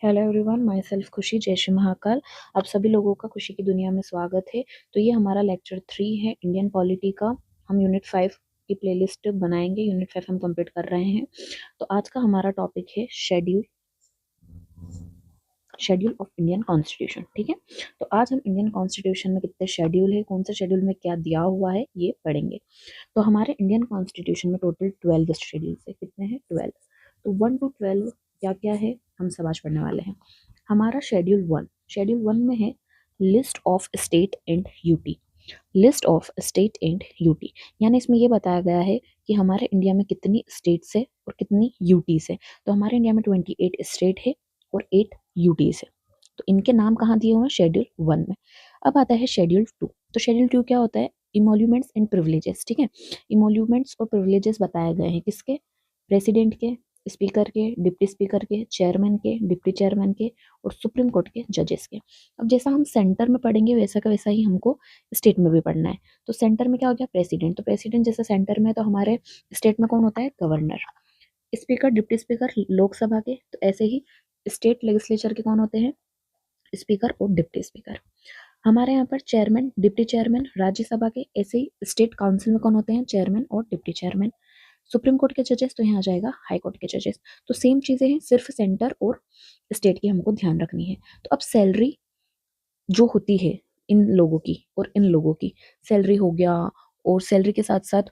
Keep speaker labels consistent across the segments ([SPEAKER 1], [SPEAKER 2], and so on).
[SPEAKER 1] Hello everyone, my self खुशी, जय श्री महाकाल। आप सभी लोगों का खुशी की दुनिया में स्वागत है। तो ये हमारा लेक्चर 3 है इंडियन पॉलिटी का। हम यूनिट 5 की प्लेलिस्ट बनाएंगे। यूनिट 5 हम कंप्लीट कर रहे हैं। तो आज का हमारा टॉपिक है शेड्यूल ऑफ इंडियन कॉन्स्टिट्यूशन। ठीक है, तो आज हम इंडियन कॉन्स्टिट्यूशन में कितने शेड्यूल है, कौन से शेड्यूल में क्या दिया हुआ है, ये पढ़ेंगे। तो हमारे इंडियन कॉन्स्टिट्यूशन में टोटल 12 शेड्यूल है। कितने हैं? 12। तो 1 to 12 क्या क्या है, हम सब आज पढ़ने वाले हैं। हमारा शेड्यूल 1 में है list of state and UT. List of state and UT यानी इसमें ये बताया गया है कि हमारे इंडिया में कितनी स्टेट्स है और कितनी यूटीज है। तो हमारे इंडिया में 28 स्टेट है और 8 यूटीज है। तो इनके नाम कहाँ दिए हुए हैं? शेड्यूल 1 में। अब आता है शेड्यूल 2। तो शेड्यूल 2 क्या होता है? Emoluments and privileges. ठीक है, इमोल्यूमेंट्स और प्रिविलेजेस बताए गए हैं किसके? प्रेसिडेंट के, स्पीकर के, डिप्टी स्पीकर के, चेयरमैन के, डिप्टी चेयरमैन के और सुप्रीम कोर्ट के जजेस के। अब जैसा हम सेंटर में पढ़ेंगे वैसा का वैसा ही हमको स्टेट में भी पढ़ना है। तो सेंटर में क्या हो गया? प्रेसिडेंट। तो प्रेसिडेंट जैसे सेंटर में, तो हमारे स्टेट में कौन होता है? Governor. Speaker, deputy speaker Lok Sabha के, तो ऐसे ही स्टेट लेजिस्लेचर के कौन होते हैं? स्पीकर और डिप्टी स्पीकर। हमारे यहाँ पर चेयरमैन, डिप्टी चेयरमैन राज्यसभा के, ऐसे ही स्टेट काउंसिल में कौन होते हैं? चेयरमैन और डिप्टी चेयरमैन। सुप्रीम कोर्ट के जजेस, तो यहाँ आ जाएगा हाई कोर्ट के जजेस। तो सेम चीजें हैं, सिर्फ सेंटर और स्टेट की हमको ध्यान रखनी है। तो अब सैलरी जो होती है इन लोगों की और इन लोगों की, सैलरी हो गया और सैलरी के साथ साथ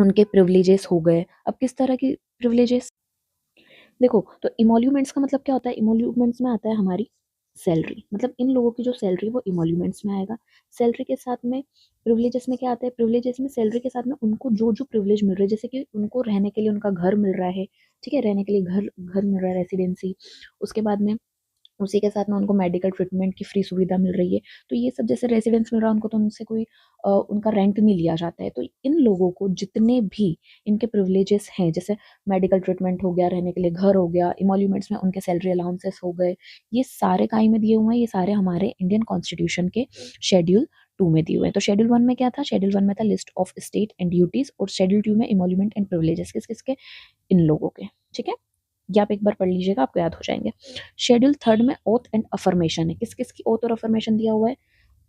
[SPEAKER 1] उनके प्रिविलेजेस हो गए। अब किस तरह की प्रिविलेजेस? देखो, तो इमोल्यूमेंट्स का मतलब क्या होता है? इमोल्यूमेंट्स में आता है हमारी सैलरी, मतलब इन लोगों की जो सैलरी वो इमोल्यूमेंट्स में आएगा। सैलरी के साथ में प्रिविलेजेस में क्या आता है? प्रिविलेजेस में सैलरी के साथ में उनको जो जो प्रिविलेज मिल रहे हैं, जैसे कि उनको रहने के लिए उनका घर मिल रहा है। ठीक है, रहने के लिए घर घर मिल रहा है, रेसिडेंसी। उसके बाद में उसी के साथ में उनको मेडिकल ट्रीटमेंट की फ्री सुविधा मिल रही है। तो ये सब जैसे रेसिडेंस मिल रहा है उनको, तो उनसे कोई उनका रेंट नहीं लिया जाता है। तो इन लोगों को जितने भी इनके प्रिविलेजेस हैं, जैसे मेडिकल ट्रीटमेंट हो गया, रहने के लिए घर हो गया, इमोल्यूमेंट्स में उनके सैलरी अलाउंसेस हो गए, ये सारे काई में दिए हुए हैं। ये सारे हमारे इंडियन कॉन्स्टिट्यूशन के शेड्यूल 2 में दिए हुए हैं। तो शेड्यूल 1 में क्या था? शेड्यूल 1 में था list of state and duties, और शेड्यूल 2 में इमोल्यूमेंट एंड प्रिविलेजेस किस किसके? इन लोगों के। ठीक है, ये आप एक बार पढ़ लीजिएगा, आपको याद हो जाएंगे। शेड्यूल 3 में ओथ एंड अफर्मेशन है। किस किस की ओथ और अफर्मेशन दिया हुआ है?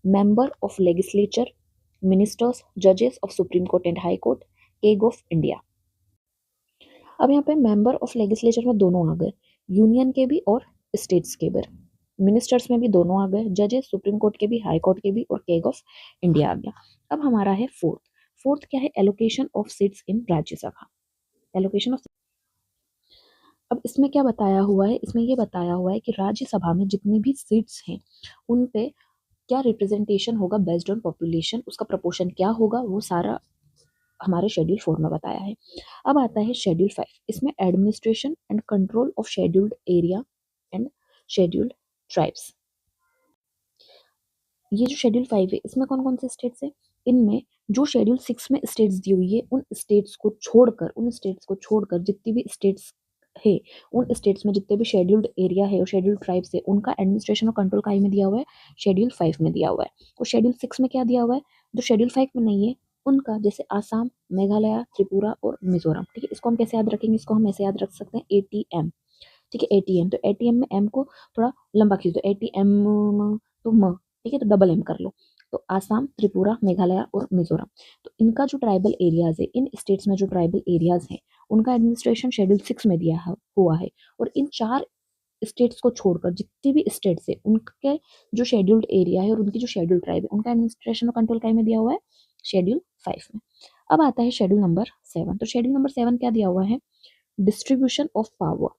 [SPEAKER 1] मेंबर ऑफ लेजिस्लेचर, मिनिस्टर्स, जजेस of supreme court and high court, egg of India. अब यहाँ पे मेंबर ऑफ लेजिस्लेचर में दोनों आ गए, यूनियन के भी और स्टेट्स के भी। मिनिस्टर्स में भी दोनों आ गए, जजेस सुप्रीम कोर्ट के भी, हाई कोर्ट के भी, और केग ऑफ इंडिया आ गया। अब हमारा है फोर्थ। फोर्थ क्या है? Allocation of seats in Rajya Sabha. Allocation of, अब इसमें क्या बताया हुआ है? इसमें ये बताया हुआ है कि राज्यसभा में जितनी भी सीट्स हैं उन पे क्या रिप्रेजेंटेशन होगा बेस्ड ऑन पॉपुलेशन, उसका प्रोपोर्शन क्या होगा, वो सारा हमारे शेड्यूल 4 में बताया है। अब आता है शेड्यूल 5। इसमें administration and control of scheduled area and scheduled tribes. ये जो शेड्यूल 5 है इसमें कौन कौन से स्टेट्स है? इनमें जो शेड्यूल 6 में स्टेट्स दी हुई है उन स्टेट्स को छोड़कर जितनी भी स्टेट्स है, उन स्टेट्स में जितने भी शेड्यूल्ड एरिया है और शेड्यूल्ड ट्राइब्स है, उनका एडमिनिस्ट्रेशन और कंट्रोल का में दिया हुआ है? शेड्यूल 5 में दिया हुआ है। और शेड्यूल 6 में क्या दिया हुआ है जो शेड्यूल 5 में नहीं है? उनका, जैसे आसाम, मेघालय, त्रिपुरा और मिजोरम। ठीक है, इसको हम कैसे याद रखेंगे? इसको हम ऐसे याद रख सकते हैं, ATM। ठीक है, ATM। तो ATM में M को थोड़ा लंबा खींच दो, ATM तो म, ठीक है, तो डबल M कर लो। तो आसाम, त्रिपुरा, मेघालय और मिजोरम, तो इनका जो ट्राइबल एरियाज है, इन स्टेट्स में जो ट्राइबल एरियाज हैं उनका एडमिनिस्ट्रेशन शेड्यूल 6 में हुआ है। और इन 4 स्टेट्स को छोड़कर जितनी भी स्टेट्स है उनके जो शेड्यूल्ड एरिया है और उनकी जो शेड्यूल्ड ट्राइब है, उनका एडमिनिस्ट्रेशन और कंट्रोल काय में दिया हुआ है? शेड्यूल 5 में। अब आता है शेड्यूल नंबर 7। तो शेड्यूल नंबर 7 क्या दिया हुआ है? डिस्ट्रीब्यूशन ऑफ पावर,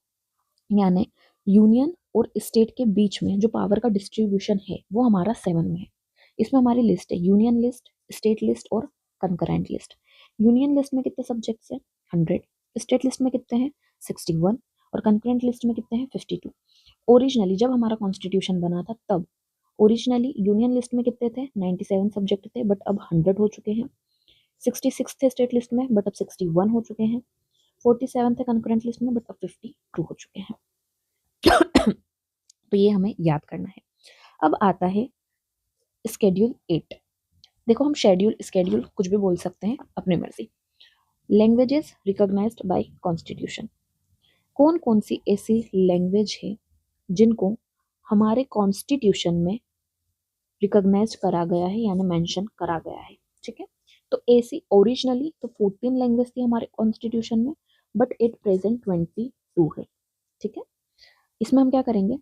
[SPEAKER 1] यानी यूनियन और स्टेट के बीच में जो पावर का डिस्ट्रीब्यूशन है वो हमारा 7 में है। इसमें हमारी लिस्ट है यूनियन लिस्ट, स्टेट लिस्ट और कंकरेंट लिस्ट। यूनियन लिस्ट में कितने सब्जेक्ट्स हैं? 100। स्टेट लिस्ट में कितने हैं? 61। और कंकरेंट लिस्ट में कितने हैं? 52। ओरिजिनली जब हमारा कॉन्स्टिट्यूशन बना था तब ओरिजिनली यूनियन लिस्ट में कितने थे? 97 सब्जेक्ट थे, बट अब 100 हो चुके हैं। 66 थे स्टेट लिस्ट में, बट अब 61 हो चुके हैं। 47 थे कंकरेंट लिस्ट में, बट अब 52 हो चुके हैं। तो ये हमें याद करना है। अब आता है स्केड्यूल 8। देखो, हम शेड्यूल स्केड्यूल कुछ भी बोल सकते हैं अपनी मर्जी। Languages recognised by constitution. कौन कौन सी ऐसी लैंग्वेज है जिनको हमारे कॉन्स्टिट्यूशन में रिकॉग्नाइज करा गया है यानी मेंशन करा गया है। ठीक है, तो ऐसी ओरिजिनली तो 14 लैंग्वेज थी हमारे कॉन्स्टिट्यूशन में, बट एट प्रेजेंट 22 है। ठीक है, इसमें हम क्या करेंगे,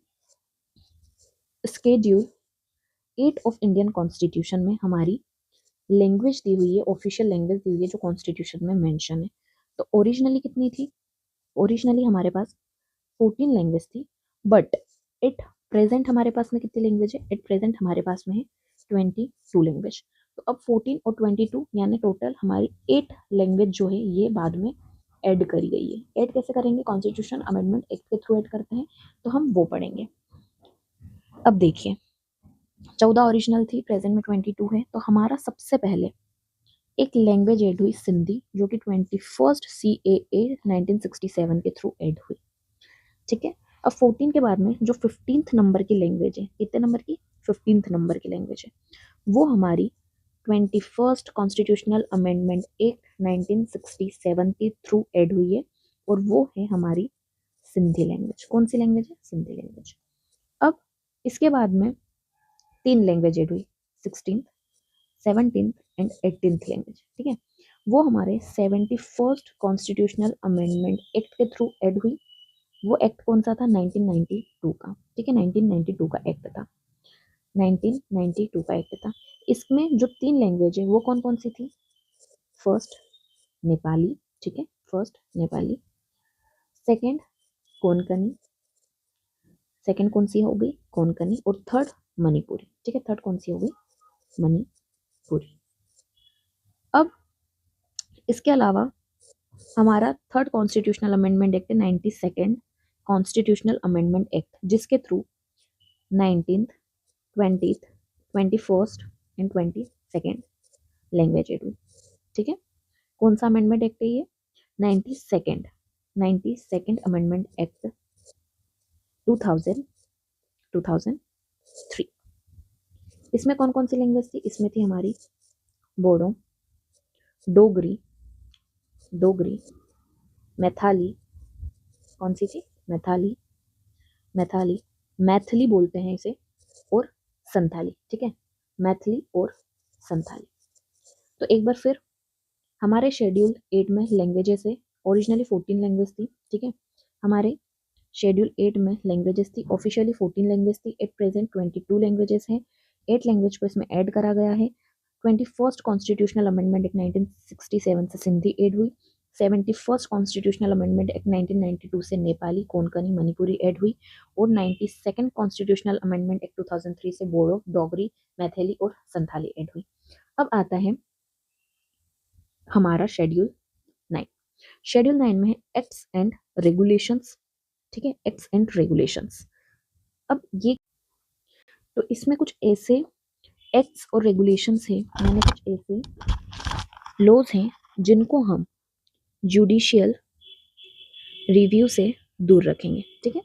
[SPEAKER 1] स्केड्यूल 8 ऑफ इंडियन कॉन्स्टिट्यूशन में हमारी लैंग्वेज दी हुई है, ऑफिशियल लैंग्वेज दी हुई है जो कॉन्स्टिट्यूशन में मेंशन है। तो ओरिजिनली कितनी थी, ओरिजिनली हमारे पास 14 लैंग्वेज थी, बट एट प्रेजेंट हमारे पास में कितनी लैंग्वेज है, एट प्रेजेंट हमारे पास में है 22 लैंग्वेज। तो अब 14 और 22 यानी टोटल हमारी 8 लैंग्वेज जो है ये बाद में ऐड करी गई है। ऐड कैसे करेंगे, कॉन्स्टिट्यूशन अमेंडमेंट एक्ट के थ्रू ऐड करते हैं, तो हम वो पढ़ेंगे। अब देखिए 14 ओरिजिनल थी, प्रेजेंट में 22 है, तो हमारा सबसे पहले एक लैंग्वेज ऐड हुई सिंधी, जो कि 21st CAA 1967 के थ्रू ऐड हुई। ठीक है, अब 14 के बाद में जो 15th नंबर की लैंग्वेज है, कितने नंबर की, 15th नंबर की लैंग्वेज है, वो हमारी 21st कॉन्स्टिट्यूशनल अमेंडमेंट एक्ट 1967 के थ्रू ऐड हुई है, और वो है हमारी सिंधी लैंग्वेज। कौन सी लैंग्वेज है, सिंधी लैंग्वेज। अब इसके बाद में 3 लैंग्वेज ऐड हुई, 16th 17th and 18th language. ठीक है, वो हमारे 71st कॉन्स्टिट्यूशनल अमेंडमेंट एक्ट के थ्रू ऐड हुई। वो एक्ट कौन सा था, 1992 का। ठीक है, 1992 का एक्ट था, 1992 का एक्ट था। इसमें जो 3 लैंग्वेज है वो कौन कौन सी थी, फर्स्ट नेपाली, ठीक है, first Nepali, second Konkani, second कौन सी हो गई, कोंकणी, और थर्ड मणिपुरी। ठीक है, थर्ड कौन सी हो गई, मणिपुरी। अब इसके अलावा हमारा थर्ड कॉन्स्टिट्यूशनल अमेंडमेंट एक्ट है 92nd कॉन्स्टिट्यूशनल अमेंडमेंट एक्ट, जिसके through 19th 20th 21st and 22nd language add हुई। ठीक है, कौन सा अमेंडमेंट एक्ट है ये, 92nd अमेंडमेंट एक्ट 2003। इसमें कौन कौन सी लैंग्वेज थी, इसमें थी हमारी बोडो, डोगरी, डोगरी, मैथाली, कौन सी थी, मैथाली, मैथाली, मैथिली बोलते हैं इसे, और संथाली। ठीक है, मैथिली और संथाली। तो एक बार फिर हमारे शेड्यूल 8 में लैंग्वेजेस है, ओरिजिनली 14 लैंग्वेज थी। ठीक है, हमारे शेड्यूल 8 में लैंग्वेजेस थी, ऑफिशियली 14 लैंग्वेज थी, एट प्रेजेंट 22 लैंग्वेजेस हैं। 8 लैंग्वेज को इसमें ऐड करा गया है। 21st कॉन्स्टिट्यूशनल अमेंडमेंट एक्ट 1967 से सिंधी ऐड हुई। 71st कॉन्स्टिट्यूशनल अमेंडमेंट एक्ट 1992 से नेपाली, कोंकणी, मणिपुरी ऐड हुई, और 92nd कॉन्स्टिट्यूशनल अमेंडमेंट एक्ट 2003 से बोडो, डोगरी, मैथिली और संथाली ऐड हुई। अब आता है हमारा शेड्यूल 9। शेड्यूल 9 में है एक्ट्स एंड रेगुलेशंस। ठीक है, एक्ट्स एंड रेगुलेशंस। अब ये तो इसमें कुछ ऐसे एक्ट्स और रेगुलेशंस है, यानी कुछ ऐसे लॉज हैं जिनको हम जुडिशियल रिव्यू से दूर रखेंगे। ठीक है,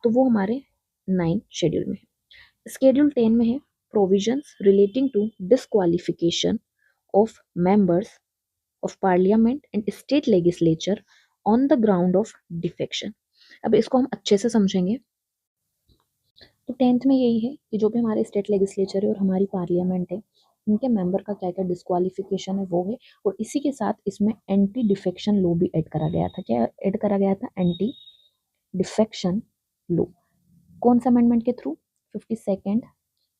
[SPEAKER 1] तो वो हमारे 9 शेड्यूल में है। शेड्यूल 10 में है provisions relating to disqualification of members of parliament and state legislature on the ground of defection. अब इसको हम अच्छे से समझेंगे। तो 10th में यही है कि जो भी हमारे स्टेट लेजिस्लेचर है और हमारी पार्लियामेंट है, उनके मेंबर का क्या क्या डिस्क्वालिफिकेशन है वो है, और इसी के साथ इसमें एंटी डिफेक्शन लॉ भी ऐड करा गया था। क्या ऐड करा गया था, एंटी डिफेक्शन लॉ। कौन सा अमेंडमेंट के through, 52nd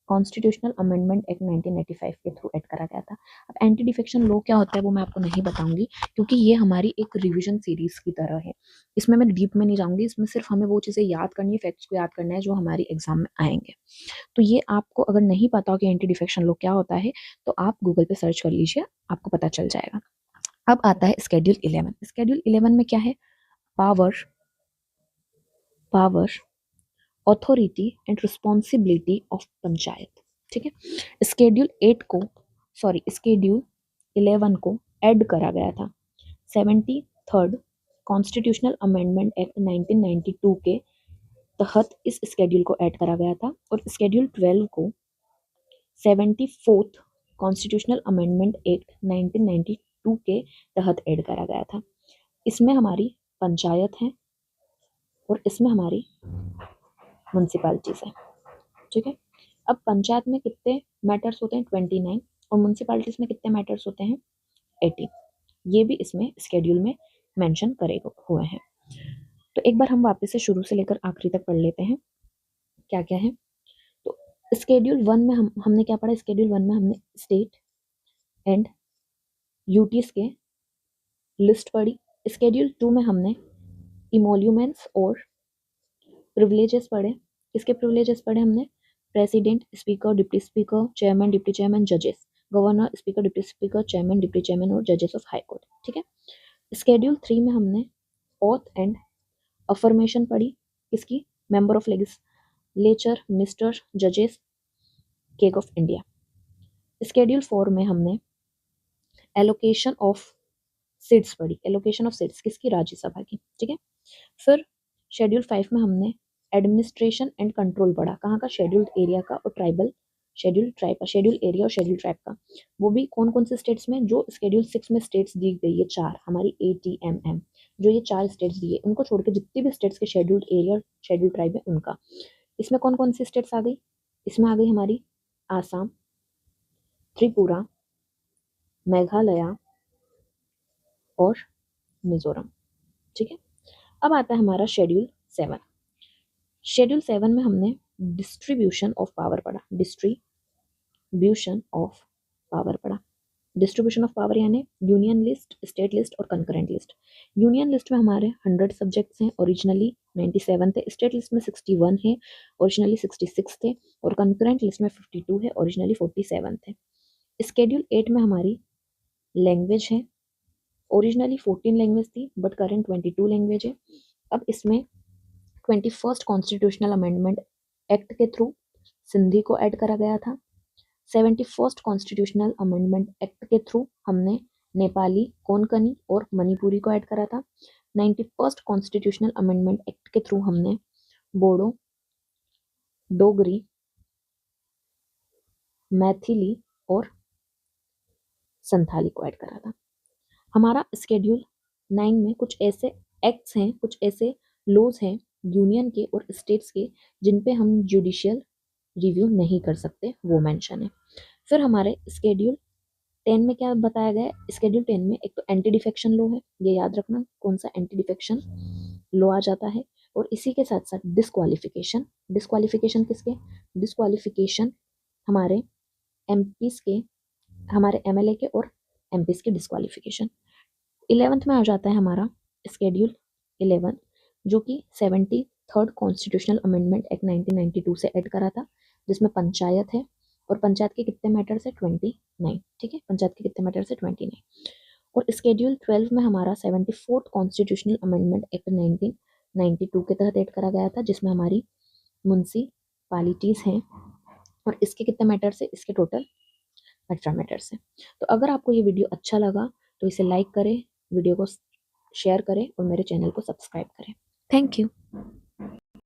[SPEAKER 1] constitutional amendment act 1985 के थ्रू ऐड करा गया था। अब एंटी डिफेक्शन लॉ क्या होता है वो मैं आपको नहीं बताऊंगी, क्योंकि ये हमारी एक रिवीजन सीरीज की तरह है। इसमें मैं डीप में नहीं जाऊंगी, इसमें सिर्फ हमें वो चीज़ें याद करनी है, फैक्ट्स को याद करना है जो हमारी एग्जाम में आएंगे। तो ये आपको अगर नहीं पता हो कि एंटी डिफेक्शन लॉ क्या होता है, तो आप गूगल पे सर्च कर लीजिए, आपको पता चल जाएगा। अब आता है स्केड्यूल 11। स्केड्यूल 11 में क्या है, power, power, authority and responsibility of panchayat. ठीक है, स्केड्यूल 8 को, सॉरी स्केड्यूल 11 को ऐड करा गया था 73rd कॉन्स्टिट्यूशनल अमेंडमेंट एक्ट 1992 के तहत इस स्केड्यूल को ऐड करा गया था, और स्केड्यूल 12 को 74th कॉन्स्टिट्यूशनल अमेंडमेंट एक्ट 1992 के तहत ऐड करा गया था। इसमें हमारी पंचायत है, और इसमें हमारी म्यूनसिपालिटीज है, ठीक है। अब पंचायत में कितने मैटर्स होते हैं 29 और म्यूनसिपालिटीज में कितने मैटर्स होते हैं 18। ये भी इसमें स्केड्यूल में मेंशन करे हुए हैं। तो एक बार हम वापस से शुरू से लेकर आखिरी तक पढ़ लेते हैं क्या क्या है। तो स्केड्यूल 1 में हमने क्या पढ़ा, स्केड्यूल 1 में हमने स्टेट एंड यूटीज के लिस्ट पढ़ी। स्केड्यूल 2 में हमने इमोल्यूमेंट्स और प्रिविलेजेस पढ़े। किसके प्रिविलेजेस पढ़े हमने, president, speaker, deputy speaker, chairman, deputy chairman, जजेस, governor, speaker, deputy speaker, chairman, deputy chairman और जजेस ऑफ हाई कोर्ट, ठीक है। स्केड्यूल 3 में हमने ऑथ एंड अफर्मेशन पढ़ी। किसकी, मेंबर ऑफ लेजिस्लेचर, मिनिस्टर, जजेस, केक ऑफ इंडिया। स्केड्यूल 4 में हमने एलोकेशन ऑफ सीट्स पढ़ी। एलोकेशन ऑफ सीट्स किसकी, राज्यसभा की, ठीक है। फिर शेड्यूल 5 में हमने एडमिनिस्ट्रेशन एंड कंट्रोल पढ़ा। कहाँ का, शेड्यूल्ड एरिया का और ट्राइबल शेड्यूल ट्राइब का, शेड्यूल एरिया और शेड्यूल ट्राइब का। वो भी कौन कौन से स्टेट्स में, जो शेड्यूल 6 में स्टेट्स दी गई है 4 हमारी ATMM, जो ये 4 स्टेट्स दिए उनको छोड़ के जितने भी स्टेट्स के शेड्यूल्ड एरिया और शेड्यूल ट्राइब है उनका। इसमें कौन कौन सी स्टेट्स आ गई, इसमें आ गई हमारी आसाम, त्रिपुरा, मेघालय और मिजोरम, ठीक है। अब आता है हमारा शेड्यूल 7। शेड्यूल 7 में हमने डिस्ट्रीब्यूशन ऑफ पावर पढ़ा। डिस्ट्रीब्यूशन ऑफ पावर पढ़ा। डिस्ट्रीब्यूशन ऑफ पावर यानी यूनियन लिस्ट, स्टेट लिस्ट और कंकरेंट लिस्ट। यूनियन लिस्ट में हमारे 100 सब्जेक्ट्स हैं, ओरिजिनली 97 थे। स्टेट लिस्ट में 61 है, ओरिजिनली 66 थे। और कंकरेंट लिस्ट में 52 है, ओरिजिनली 47 थे। स्केड्यूल 8 में हमारी लैंग्वेज है, ओरिजिनली 14 लैंग्वेज थी बट करंट 22 लैंग्वेज है। अब इसमें 21st कॉन्स्टिट्यूशनल अमेंडमेंट एक्ट के थ्रू सिंधी को ऐड करा गया था। 71st कॉन्स्टिट्यूशनल अमेंडमेंट एक्ट के थ्रू हमने नेपाली, कोंकणी और मणिपुरी को ऐड करा था। 91st कॉन्स्टिट्यूशनल अमेंडमेंट एक्ट के थ्रू हमने बोडो, डोगरी, मैथिली और संथाली को ऐड करा था। हमारा स्केड्यूल 9 में कुछ ऐसे एक्ट्स हैं, कुछ ऐसे लॉज हैं यूनियन के और स्टेट्स के जिन पे हम जुडिशियल रिव्यू नहीं कर सकते, वो मेंशन है। फिर हमारे स्केड्यूल 10 में क्या बताया गया है, स्केड्यूल 10 में एक तो एंटी डिफेक्शन लॉ है, ये याद रखना कौन सा एंटी डिफेक्शन लॉ आ जाता है। और इसी के साथ साथ डिस्क्वालिफिकेशन। डिस्क्वालिफिकेशन किसके, डिस्क्वालिफिकेशन हमारे एमपीज के, हमारे MLA के और MPs के डिस्क्वालिफिकेशन। 11th में आ जाता है हमारा स्केड्यूल 11 जो कि 73rd कॉन्स्टिट्यूशनल अमेंडमेंट एक्ट 1992 से ऐड करा था, जिसमें पंचायत है और पंचायत के कितने मैटर्स है 29, ठीक है। पंचायत के कितने मैटर्स है 29। और स्केड्यूल 12 में हमारा 74th कॉन्स्टिट्यूशनल अमेंडमेंट एक्ट 1992 के तहत ऐड करा गया था, जिसमें हमारी म्यूनसिपालिटीज हैं और इसके कितने मैटर्स है, इसके टोटल 18 मैटर्स हैं। तो अगर आपको ये वीडियो अच्छा लगा तो इसे लाइक करें, वीडियो को शेयर करें और मेरे चैनल को सब्सक्राइब करें। Thank you.